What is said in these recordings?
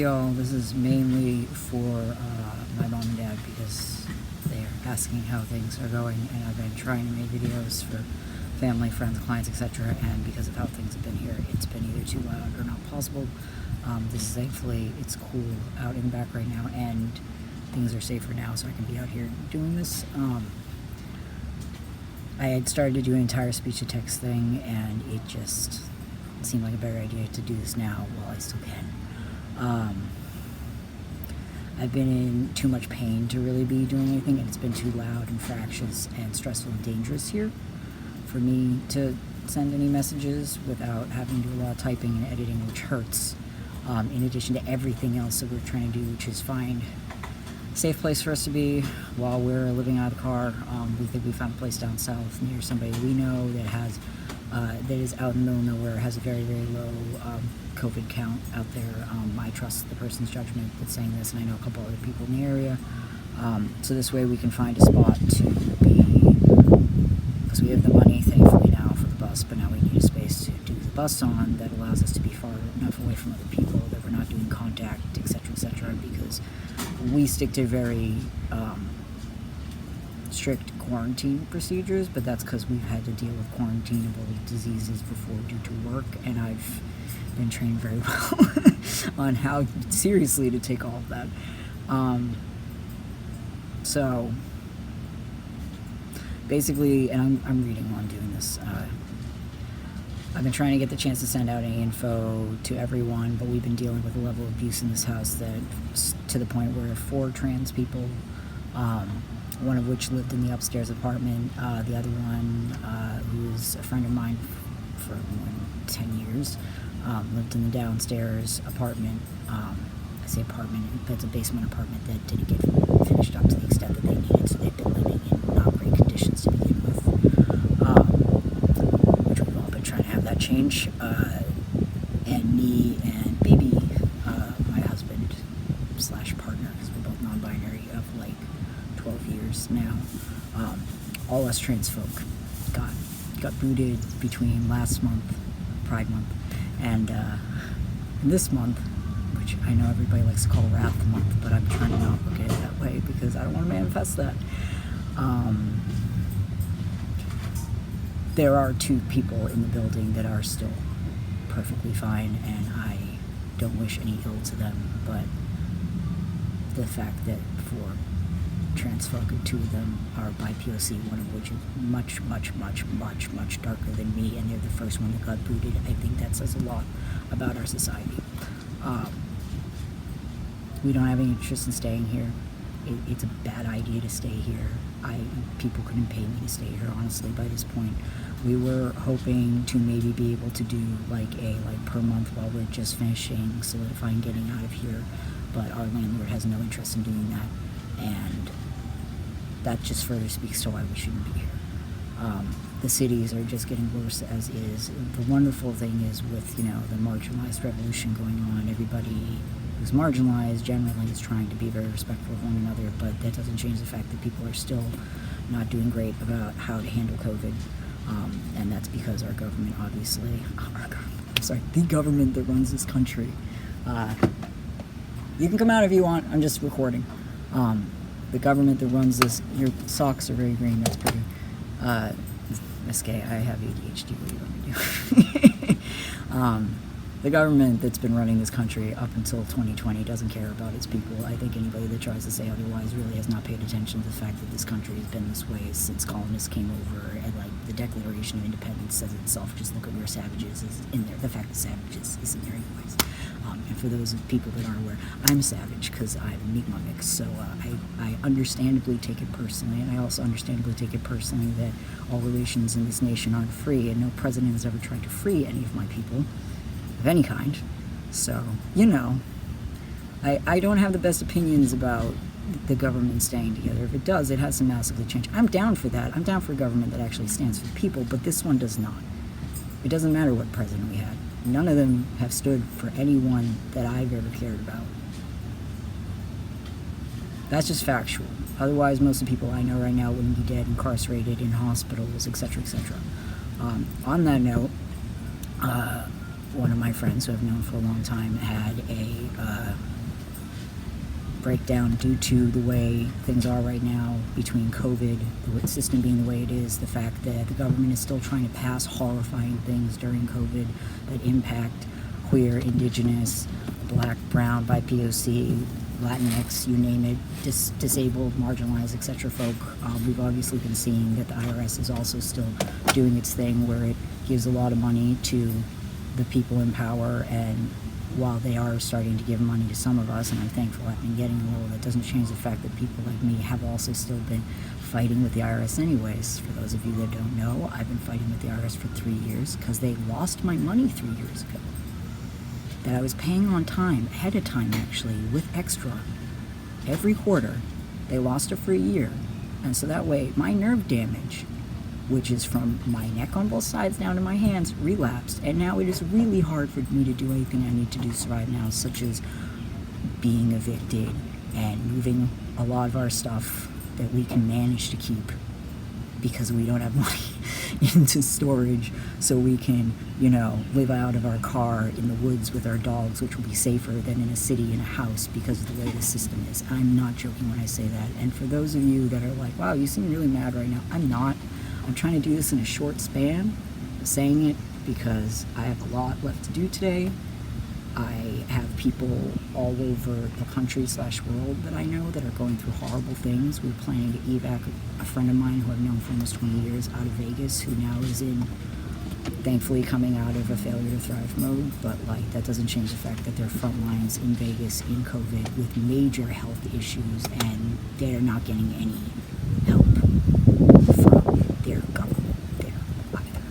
Y'all, this is mainly for my mom and dad because they're asking how things are going, and I've been trying to make videos for family, friends, clients, etc. And because of how things have been here, it's been either too loud or not possible. This is thankfully, it's cool out in the back right now, and things are safer now, so I can be out here doing this. I had started to do an entire speech-to-text thing, and it just seemed like a better idea to do this now while I still can. I've been in too much pain to really be doing anything, and it's been too loud and fractious and stressful and dangerous here for me to send any messages without having to do a lot of typing and editing, which hurts, in addition to everything else that we're trying to do, which is find a safe place for us to be while we're living out of the car. We think we found a place down south near somebody we know that has that is out in the middle of nowhere, has a very, very low COVID count out there. I trust the person's judgment that's saying this, and I know a couple other people in the area. So this way we can find a spot to be, because we have the money, thankfully, now for the bus, but now we need a space to do the bus on that allows us to be far enough away from other people that we're not doing contact, etc., because we stick to very strict quarantine procedures, but that's because we've had to deal with quarantinable diseases before due to work, and I've been trained very well on how seriously to take all of that. So basically, and I'm reading while I'm doing this, I've been trying to get the chance to send out any info to everyone, but we've been dealing with a level of abuse in this house that to the point where 4 trans people, one of which lived in the upstairs apartment, the other one, who's a friend of mine for more than 10 years, lived in the downstairs apartment. I say apartment, but it's a basement apartment that didn't get finished up to the extent that they needed, so they've been living in not great conditions to begin with, which we've all been trying to have that change. And me and baby, my husband / partner, because we're both non-binary, of like 12 years now, all us trans folk got booted between last month, Pride Month, and this month, which I know everybody likes to call Wrath Month, but I'm trying to not look at it that way because I don't want to manifest that. There are 2 people in the building that are still perfectly fine, and I don't wish any ill to them, but the fact that 4 trans folk, and 2 of them are by POC, one of which is much, much, much, much, much darker than me, and they're the first one that got booted, I think that says a lot about our society. We don't have any interest in staying here. It's a bad idea to stay here. People couldn't pay me to stay here, honestly, by this point. We were hoping to maybe be able to do like per month while we're just finishing, solidifying, getting out of here, but our landlord has no interest in doing that, and that just further speaks to why we shouldn't be here. The cities are just getting worse as is. The wonderful thing is with, the marginalized revolution going on, everybody who's marginalized generally is trying to be very respectful of one another, but that doesn't change the fact that people are still not doing great about how to handle COVID, and that's because our government, obviously, the government that runs this country, you can come out if you want, I'm just recording. The government that runs this, your socks are very green, that's pretty. SK, I have ADHD, what do you want me to do? The government that's been running this country up until 2020 doesn't care about its people. I think anybody that tries to say otherwise really has not paid attention to the fact that this country has been this way since colonists came over, and the Declaration of Independence says itself, just look at where savages is in there. The fact that savages is in there anyways. And for those people that aren't aware, I'm a savage because I'm a Mi'kmaq mix, so I understandably take it personally, and I also understandably take it personally that all relations in this nation aren't free, and no president has ever tried to free any of my people of any kind. So, I don't have the best opinions about the government staying together. If it does, it has to massively change. I'm down for that. I'm down for a government that actually stands for the people, but this one does not. It doesn't matter what president we had. None of them have stood for anyone that I've ever cared about. That's just factual. Otherwise, most of the people I know right now wouldn't be dead, incarcerated in hospitals, etc., etc. On that note, one of my friends who I've known for a long time had a breakdown due to the way things are right now between COVID, the system being the way it is, the fact that the government is still trying to pass horrifying things during COVID that impact queer, indigenous, black, brown, BIPOC, Latinx, you name it, disabled, marginalized, etc. folk. We've obviously been seeing that the IRS is also still doing its thing where it gives a lot of money to the people in power, and while they are starting to give money to some of us, and I'm thankful I've been getting a little, that doesn't change the fact that people like me have also still been fighting with the IRS anyways. For those of you that don't know, I've been fighting with the IRS for 3 years because they lost my money 3 years ago that I was paying on time, ahead of time actually, with extra. Every quarter, they lost it for a year. And so that way, my nerve damage, which is from my neck on both sides down to my hands, relapsed. And now it is really hard for me to do anything I need to do to survive now, such as being evicted and moving a lot of our stuff that we can manage to keep because we don't have money into storage, so we can, live out of our car in the woods with our dogs, which will be safer than in a city in a house because of the way the system is. I'm not joking when I say that. And for those of you that are like, wow, you seem really mad right now, I'm not. I'm trying to do this in a short span. I'm saying it because I have a lot left to do today. I have people all over the country/world that I know that are going through horrible things. We're planning to evac a friend of mine who I've known for almost 20 years out of Vegas, who now is thankfully coming out of a failure to thrive mode, but that doesn't change the fact that they're front lines in Vegas in COVID with major health issues, and they're not getting any help from their government there either.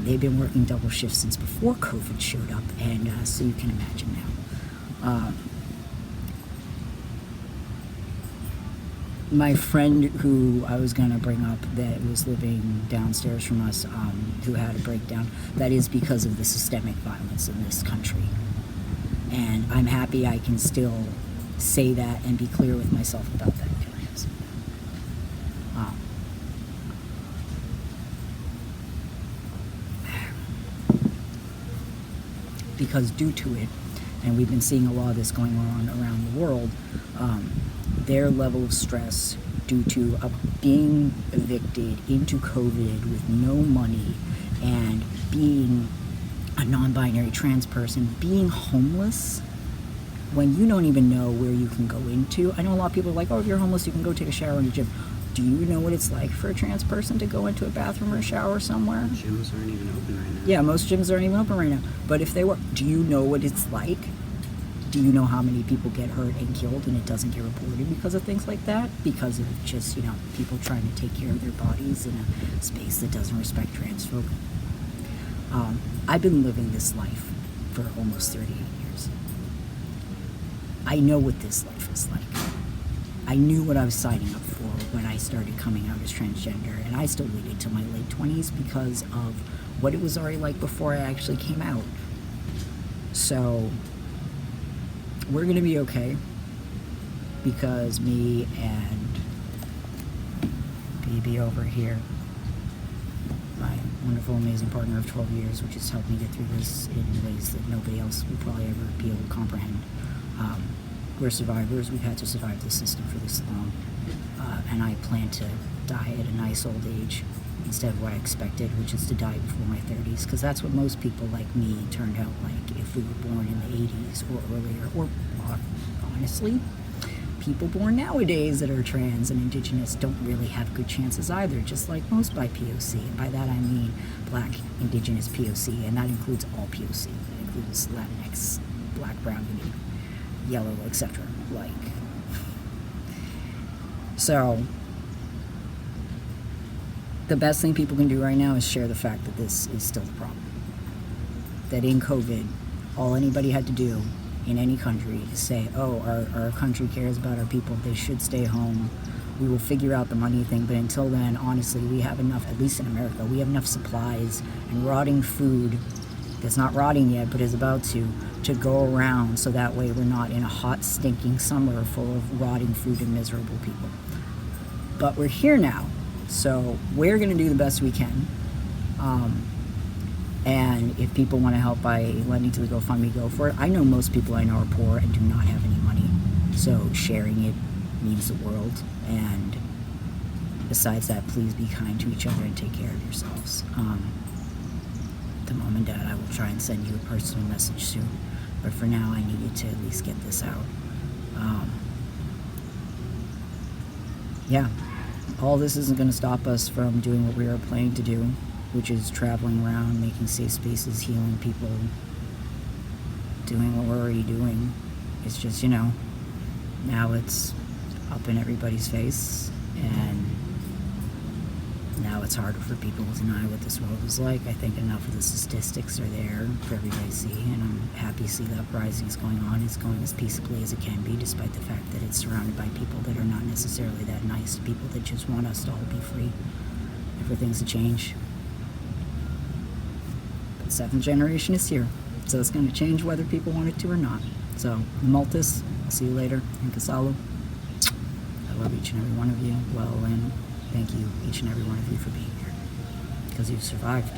They've been working double shifts since before COVID showed up, and so you can imagine now. My friend who I was going to bring up that was living downstairs from us, who had a breakdown, that is because of the systemic violence in this country. And I'm happy I can still say that and be clear with myself about that. Because due to it, and we've been seeing a lot of this going on around the world, their level of stress due to being evicted into COVID with no money, and being a non-binary trans person, being homeless when you don't even know where you can go into. I know a lot of people are like, oh, if you're homeless, you can go take a shower in the gym. Do you know what it's like for a trans person to go into a bathroom or a shower somewhere? Gyms aren't even open right now. Yeah, most gyms aren't even open right now. But if they were, do you know what it's like? Do you know how many people get hurt and killed and it doesn't get reported because of things like that? Because of just, people trying to take care of their bodies in a space that doesn't respect trans folk. I've been living this life for almost 38 years. I know what this life is like. I knew what I was signing up for when I started coming out as transgender, and I still waited till my late 20s because of what it was already like before I actually came out. So we're gonna be okay, because me and BB over here, my wonderful, amazing partner of 12 years, which has helped me get through this in ways that nobody else would probably ever be able to comprehend. We're survivors. We've had to survive the system for this long. And I plan to die at a nice old age instead of what I expected, which is to die before my 30s, because that's what most people like me turned out like if we were born in the 80s or earlier, or honestly, people born nowadays that are trans and indigenous don't really have good chances either, just like most BIPOC. And by that I mean black, indigenous, POC, and that includes all POC. That includes Latinx, black, brown, yellow, etc. So the best thing people can do right now is share the fact that this is still a problem. That in COVID, all anybody had to do in any country is say, oh, our country cares about our people, they should stay home, we will figure out the money thing. But until then, honestly, we have enough, at least in America, we have enough supplies and rotting food that's not rotting yet, but is about to go around, so that way we're not in a hot, stinking summer full of rotting food and miserable people. But we're here now, so we're going to do the best we can. And if people want to help by lending to the GoFundMe, go for it. I know most people I know are poor and do not have any money, so sharing it means the world. And besides that, please be kind to each other and take care of yourselves. To Mom and Dad, I will try and send you a personal message soon, but for now I needed to at least get this out. Yeah, all this isn't going to stop us from doing what we are planning to do, which is traveling around, making safe spaces, healing people, doing what we're already doing. It's just, now it's up in everybody's face, and now it's harder for people to deny what this world is like. I think enough of the statistics are there for everybody to see, and I'm happy to see the uprising is going on. It's going as peaceably as it can be, despite the fact that it's surrounded by people that are not necessarily that nice, people that just want us to all be free and for things to change. But 7th generation is here, so it's going to change whether people want it to or not. So, Multis, I'll see you later. And Kasalo, I love each and every one of you. Wela'lin, thank you, each and every one of you, for being here, because you've survived.